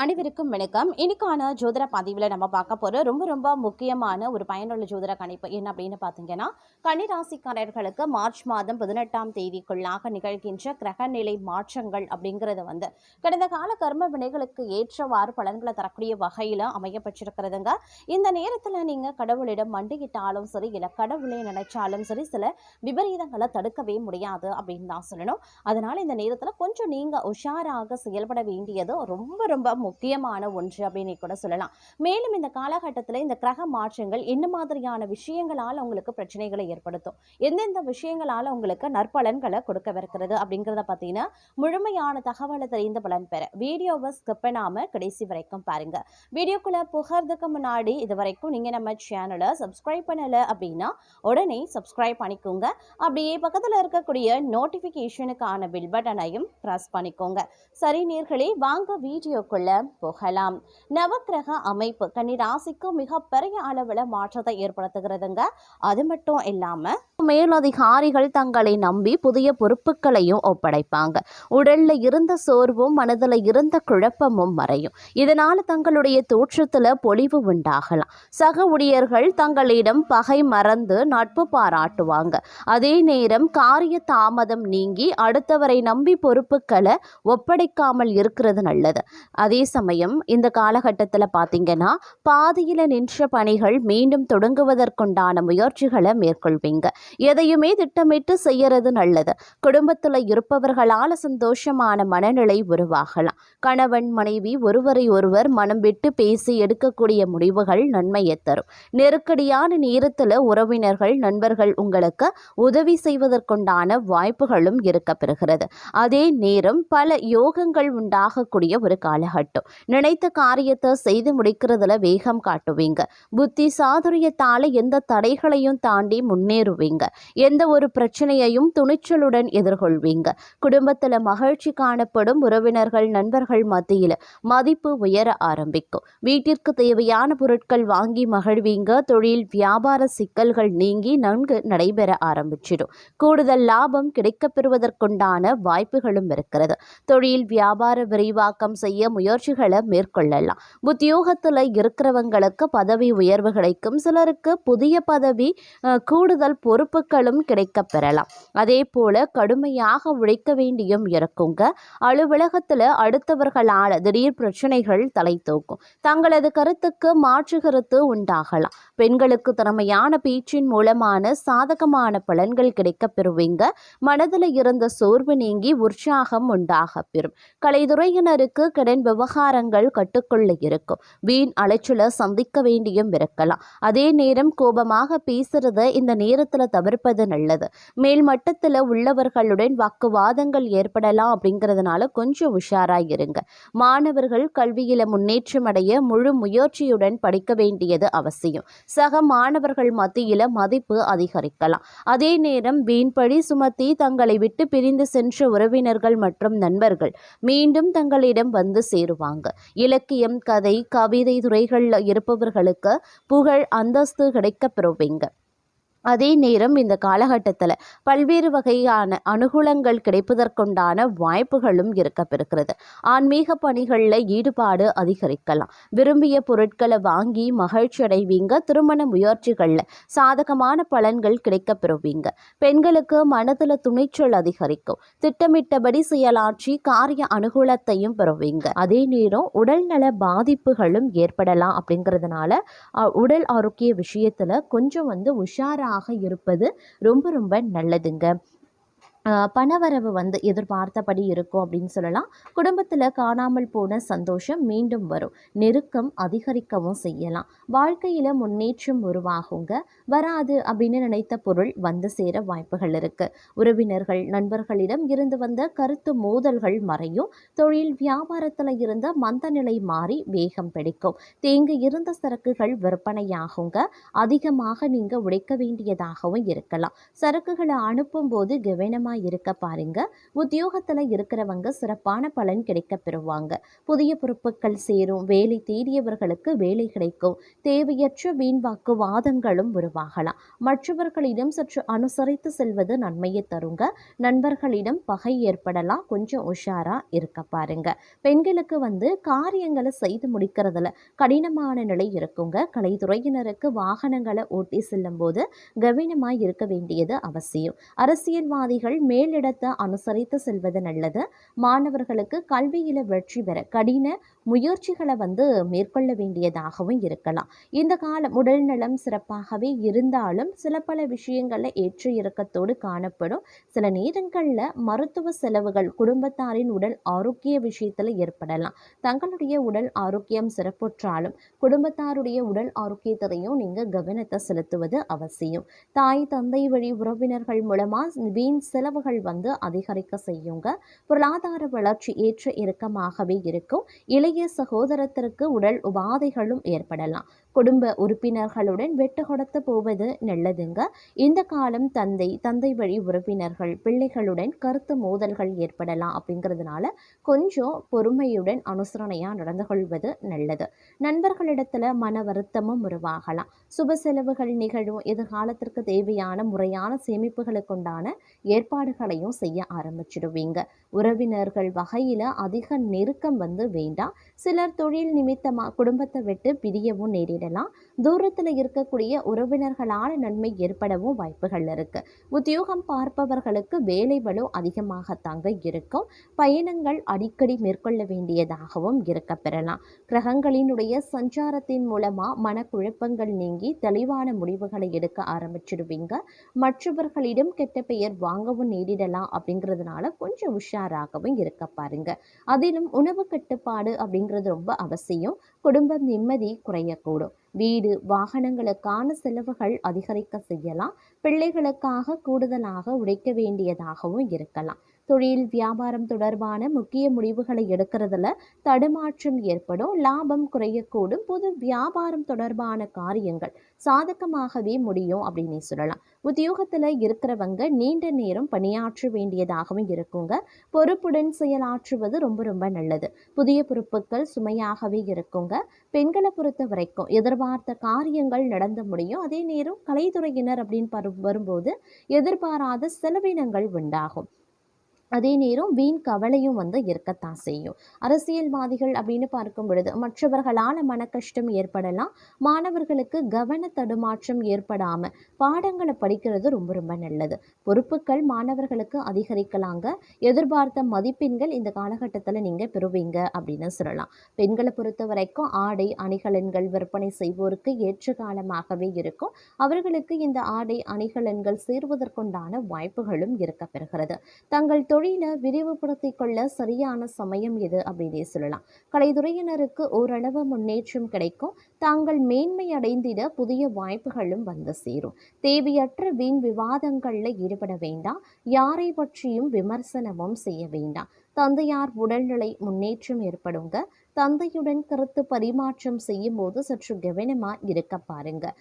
அனைவருக்கும் வணக்கம். இன்னைக்கான ஜோதிட பதிவில் நம்ம பார்க்க போகிற ரொம்ப முக்கியமான ஒரு பயனுள்ள ஜோதிட கணிப்பு என்ன அப்படின்னு பார்த்தீங்கன்னா, கன்னிராசிக்காரர்களுக்கு மார்ச் மாதம் 18ஆம் தேதிக்குள்ளாக நிகழ்கின்ற கிரகநிலை மாற்றங்கள் அப்படிங்கிறது கடந்த கால கர்ம வினைகளுக்கு ஏற்றவாறு பலன்களை தரக்கூடிய வகையில் அமையப்பட்டிருக்கிறதுங்க. இந்த நேரத்தில் நீங்கள் கடவுளிடம் மண்டியிட்டாலும் சரி, இல்லை கடவுளை நினைச்சாலும் சரி, சில விபரீதங்களை தடுக்கவே முடியாது அப்படின்னு தான் சொல்லணும். அதனால் இந்த நேரத்தில் கொஞ்சம் நீங்கள் உஷாராக செயல்பட வேண்டியது ரொம்ப முக்கியமான ஒன்று அப்படின்னு கூட சொல்லலாம். மேலும் இந்த காலகட்டத்தில் இந்த கிரக மாற்றங்கள் என்ன மாதிரியான விஷயங்களால் உங்களுக்கு பிரச்சனைகளை ஏற்படுத்தும், எந்தெந்த விஷயங்களால் உங்களுக்கு நற்பலன்களை கொடுக்கவிருக்கிறது அப்படிங்கிறத பார்த்தீங்கன்னா முழுமையான தகவலை தெரிந்த பலன் பெற வீடியோவை ஸ்கிப் பண்ணாம கடைசி வரைக்கும் பாருங்க. வீடியோக்குள்ள புகறதுக்கு முன்னாடி இது வரைக்கும் நீங்க நம்ம சேனலை சப்ஸ்கிரைப் பண்ணல அப்படின்னா உடனே சப்ஸ்கிரைப் பண்ணிக்கோங்க. அப்படியே பக்கத்தில் இருக்கக்கூடிய நோட்டிபிகேஷனுக்கான பில் பட்டனையும் பிரஸ் பண்ணிக்கோங்க. சரி நேர்களே, வாங்க வீடியோக்குள்ள போகலாம். நவக்கிரக அமைப்பு கன்னிராசிக்கு மிக பெரிய அளவில் மாற்றத்தை ஏற்படுத்துகிறதுங்க. அது மட்டும் இல்லாம மேலதிகாரிகள் தங்களை நம்பி புதிய பொறுப்புகளையும் ஒப்படைப்பாங்க. உடல்ல இருந்த சோர்வும் மனதில் இருந்த குழப்பமும் மறையும். இதனால தங்களுடைய தோற்றத்துல பொலிவு உண்டாகலாம். சக ஊழியர்கள் தங்களிடம் பகை மறந்து நட்பு பாராட்டுவாங்க. அதே நேரம் காரிய தாமதம் நீங்கி அடுத்தவரை நம்பி பொறுப்புகளை ஒப்படைக்காமல் இருக்கிறது நல்லது. அதே சமயம் இந்த காலகட்டத்தில் பார்த்தீங்கன்னா பாதியில் நின்ற பணிகள் மீண்டும் தொடங்குவதற்குண்டான முயற்சிகளை மேற்கொள்வீங்க. எதையுமே திட்டமிட்டு செய்யறது நல்லது. குடும்பத்தில் இருப்பவர்களால் சந்தோஷமான மனநிலை உருவாகலாம். கணவன் மனைவி ஒருவரை ஒருவர் மனம் விட்டு பேசி எடுக்கக்கூடிய முடிவுகள் நன்மையை தரும். நெருக்கடியான நேரத்தில் உறவினர்கள் நண்பர்கள் உங்களுக்கு உதவி செய்வதற்குண்டான வாய்ப்புகளும் இருக்க பெறுகிறது. அதே நேரம் பல யோகங்கள் உண்டாகக்கூடிய ஒரு காலகட்டம். நினைத்த காரியத்தை செய்து முடிக்கிறதுல வேகம் காட்டுவீங்க. புத்தி சாதுரியத்தால எந்த தடைகளையும் தாண்டி முன்னேறுவீங்க. எந்த ஒரு பிரச்சனையையும் துணிச்சலுடன் எதிர்கொள்வீங்க. குடும்பத்துல மகிழ்ச்சி காணப்படும். உறவினர்கள் நண்பர்கள் மத்தியில் மதிப்பு உயர ஆரம்பிக்கும். வீட்டிற்கு தேவையான பொருட்கள் வாங்கி மகிழ்வீங்க. தொழில் வியாபார சிக்கல்கள் நீங்கி நன்கு நடைபெற ஆரம்பிச்சிடும். கூடுதல் லாபம் கிடைக்கப்பெறுவதற்குண்டான வாய்ப்புகளும் இருக்கிறது. தொழில் வியாபார விரிவாக்கம் செய்ய முயற்சிகளை மேற்கொள்ளலாம். உத்தியோகத்தில் இருக்கிறவங்களுக்கு பதவி உயர்வு கிடைக்கும். சிலருக்கு புதிய பதவி, கூடுதல் பொறுப்புகளும் கிடைக்க பெறலாம். அதே போல கடுமையாக உழைக்க வேண்டியும் இருக்குங்க. அலுவலகத்தில் அடுத்தவர்களால் திடீர் பிரச்சனைகள் தலை தூக்கும். தங்களது கருத்துக்கு மாற்று கருத்து உண்டாகலாம். பெண்களுக்கு திறமையான பேச்சின் மூலமான சாதகமான பலன்கள் கிடைக்க பெறுவீங்க. மனதில் இருந்த சோர்வு நீங்கி உற்சாகம் உண்டாக பெறும். கலைத்துறையினருக்கு கடன் விவகாரங்கள் கட்டுக்குள்ள இருக்கும். வீண் அலைச்சலை சந்திக்க வேண்டியும் இருக்கலாம். அதே நேரம் கோபமாக பேசுறத இந்த நேரத்தில் தவிர்ப்பது நல்லது. மேல்மட்டத்தில் உள்ளவர்களுடன் வாக்குவாதங்கள் ஏற்படலாம். அப்படிங்கிறதுனால கொஞ்சம் உஷாராய் இருங்க. மாணவர்கள் கல்வியில முன்னேற்றம் அடைய முழு முயற்சியுடன் படிக்க வேண்டியது அவசியம். சக மாணவர்கள் மத்தியில மதிப்பு அதிகரிக்கலாம். அதே நேரம் வீண்பழி சுமத்தி தங்களை விட்டு பிரிந்து சென்ற உறவினர்கள் மற்றும் நண்பர்கள் மீண்டும் தங்களிடம் வந்து சேருவாங்க. இலக்கியம், கதை, கவிதை துறைகளில் இருப்பவர்களுக்கு புகழ் அந்தஸ்து கிடைக்க பெறுவீங்க. அதே நேரம் இந்த காலகட்டத்தில் பல்வேறு வகையான அனுகூலங்கள் கிடைப்பதற்குண்டான வாய்ப்புகளும் இருக்கப்பெறுகிறது. ஆன்மீக பணிகளில் ஈடுபாடு அதிகரிக்கலாம். விரும்பிய பொருட்களை வாங்கி மகிழ்ச்சி அடைவீங்க. திருமண முயற்சிகளில் சாதகமான பலன்கள் கிடைக்கப்பெறுவீங்க. பெண்களுக்கு மனதில் துணிச்சல் அதிகரிக்கும். திட்டமிட்டபடி செயலாற்றி காரிய அனுகூலத்தையும் பெறுவீங்க. அதே நேரம் உடல்நல பாதிப்புகளும் ஏற்படலாம். அப்படிங்கிறதுனால உடல் ஆரோக்கிய விஷயத்தில் கொஞ்சம் உஷாராக இருப்பது ரொம்ப நல்லதுங்க. பணவரவு எதிர்பார்த்தபடி இருக்கும் அப்படின்னு சொல்லலாம். குடும்பத்தில் காணாமல் போன சந்தோஷம் மீண்டும் வரும். நெருக்கம் அதிகரிக்கவும் செய்யலாம். வாழ்க்கையில் முன்னேற்றம் உருவாகுங்க. வராது அப்படின்னு நினைத்த பொருள் வந்து சேர வாய்ப்புகள் இருக்கு. உறவினர்கள் நண்பர்களிடம் இருந்து வந்த கருத்து மோதல்கள் மறையும். தொழில் வியாபாரத்தில் இருந்த மந்த நிலை மாறி வேகம் பிடிக்கும். தேங்கி இருந்த சரக்குகள் விற்பனையாகுங்க. அதிகமாக நீங்க உழைக்க வேண்டியதாகவும் இருக்கலாம். சரக்குகளை அனுப்பும் போது கவனமாக இருக்க பாருங்க. உத்தியோகத்துல இருக்கிறவங்க சிறப்பான பலன் கிடைக்க பெறுவாங்க. புதிய பொறுப்புகள் சேரும். வேலை தேடியவர்களுக்கு வேலை கிடைக்கும். தேவையற்ற வீண்வாக்கு வாதங்களும் உருவாகலாம். மற்றவர்களிடம் சற்று அனுசரித்து செல்வது நன்மையை தருங்க. நண்பர்களிடம் பகை ஏற்படலாம். கொஞ்சம் உஷாரா இருக்க பாருங்க. பெண்களுக்கு காரியங்களை செய்து முடிக்கிறதுல கடினமான நிலை இருக்குங்க. கலைத்துறையினருக்கு வாகனங்களை ஓட்டி செல்லும் போது கவனமாய் இருக்க வேண்டியது அவசியம். அரசியல்வாதிகள் மேலிடத்தை அனுசரித்து செல்வது நல்லது. மாணவர்களுக்கு கல்வியில வெற்றி பெற கடின முயற்சிகளை மேற்கொள்ள வேண்டியதாகவும் இருக்கலாம். இந்த காலம் உடல் நலம் சிறப்பாகவே இருந்தாலும் சில பல விஷயங்கள்ல ஏற்ற இறக்கத்தோடு காணப்படும். சில நேரங்கள்ல மருத்துவ செலவுகள் குடும்பத்தாரின் உடல் ஆரோக்கிய விஷயத்துல ஏற்படலாம். தங்களுடைய உடல் ஆரோக்கியம் சிறப்புற்றாலும் குடும்பத்தாருடைய உடல் ஆரோக்கியத்தையும் நீங்க கவனத்தை செலுத்துவது அவசியம். தாய் தந்தை வழி உறவினர்கள் மூலமா வீண் செலவுகள் அதிகரிக்க செய்யுங்க. பொருளாதார வளர்ச்சி ஏற்ற இறக்கமாகவே இருக்கும். இளைய சகோதரத்திற்கு உடல் உபாதைகளும் ஏற்படலாம். குடும்ப உறுப்பினர்களுடன் வெட்டு கொடுத்து போவது நல்லதுங்க. இந்த காலம் தந்தை வழி உறவினர்கள் பிள்ளைகளுடன் கருத்து மோதல்கள் ஏற்படலாம். அப்படிங்கிறதுனால கொஞ்சம் பொறுமையுடன் அனுசரணையா நடந்து கொள்வது நல்லது. நண்பர்களிடத்துல மன வருத்தமும் உருவாகலாம். சுப செலவுகள் நிகழும். எதிர்காலத்திற்கு தேவையான முறையான சேமிப்புகளுக்குண்டான ஏற்பாடுகளையும் செய்ய ஆரம்பிச்சிடுவீங்க. உறவினர்கள் வகையில அதிக நெருக்கம் வேண்டாம். சிலர் தொழில் நிமித்தமா குடும்பத்தை விட்டு பிரியவும் நேரிடலாம். தூரத்துல இருக்கக்கூடிய உறவினர்களால நன்மை ஏற்படவும் வாய்ப்புகள் இருக்கு. உத்தியோகம் பார்ப்பவர்களுக்கு வேலை பளு அதிகமாகத்தாங்க இருக்கும். பயணங்கள் அடிக்கடி மேற்கொள்ள வேண்டியதாகவும் இருக்க பெறலாம். கிரகங்களினுடைய சஞ்சாரத்தின் மூலமா மனக்குழப்பங்கள் நீங்கி தெளிவான முடிவுகளை எடுக்க ஆரம்பிச்சிடுவீங்க. மற்றவர்களிடம் கெட்ட பெயர் வாங்கவும் நேரிடலாம். அப்படிங்கிறதுனால கொஞ்சம் உஷாராகவும் இருக்க பாருங்க. அதிலும் உணவு கட்டுப்பாடு அப்படிங்கிறது ரொம்ப அவசியம். குடும்ப நிம்மதி குறையக்கூடும். வீடு வாகனங்களுக்கான செலவுகள் அதிகரிக்க செய்யலாம். பிள்ளைகளுக்காக கூடுதலாக உழைக்க வேண்டியதாகவும் இருக்கலாம். தொழில் வியாபாரம் தொடர்பான முக்கிய முடிவுகளை எடுக்கிறதுல தடுமாற்றம் ஏற்படும். லாபம் குறையக்கூடும். பொது வியாபாரம் தொடர்பான காரியங்கள் சாதகமாகவே முடியும் அப்படின்னு சொல்லலாம். உத்தியோகத்துல இருக்கிறவங்க நீண்ட நேரம் பணியாற்ற வேண்டியதாகவும் இருக்குங்க. பொறுப்புடன் செயலாற்றுவது ரொம்ப ரொம்ப நல்லது. புதிய பொறுப்புகள் சுமையாகவே இருக்குங்க. பெண்களை பொறுத்த வரைக்கும் எதிர்பார்த்த காரியங்கள் நடந்து முடியும். அதே நேரம் கலைத்துறையினர் அப்படின்னு வரும்போது எதிர்பாராத செலவினங்கள் உண்டாகும். அதே நேரம் வீண் கவலையும் இருக்கத்தான் செய்யும். அரசியல்வாதிகள் அப்படின்னு பார்க்கும் பொழுது மற்றவர்களால் மன கஷ்டம் ஏற்படலாம். மாணவர்களுக்கு கவன தடுமாற்றம் ஏற்படாம பாடங்களை படிக்கிறது ரொம்ப ரொம்ப நல்லது. பொறுப்புகள் மாணவர்களுக்கு அதிகரிக்கலாங்க. எதிர்பார்த்த மதிப்பெண்கள் இந்த காலகட்டத்தில் நீங்க பெறுவீங்க அப்படின்னு சொல்லலாம். பெண்களை பொறுத்த வரைக்கும் ஆடை அணிகலன்கள் விற்பனை செய்வோருக்கு ஏற்ற காலமாகவே இருக்கும். அவர்களுக்கு இந்த ஆடை அணிகலன்கள் சேருவதற்குண்டான வாய்ப்புகளும் இருக்க பெறுகிறது. தங்கள் தொழிலை விரிவுபடுத்திக் கொள்ள சரியான சமயம் எது அப்படின்னே சொல்லலாம். கலைத்துறையினருக்கு ஓரளவு முன்னேற்றம் கிடைக்கும். தாங்கள் மேன்மை அடைந்திட புதிய வாய்ப்புகளும் சேரும். தேவையற்ற வீண் விவாதங்கள்ல ஈடுபட வேண்டாம். யாரை பற்றியும் விமர்சனமும் செய்ய வேண்டாம். தந்தையார் உடல்நிலை முன்னேற்றம் ஏற்படுங்க. தந்தையுடன் கருத்து பரிமாற்றம் செய்யும் போது சற்று கவனமா இருக்க பாருங்க.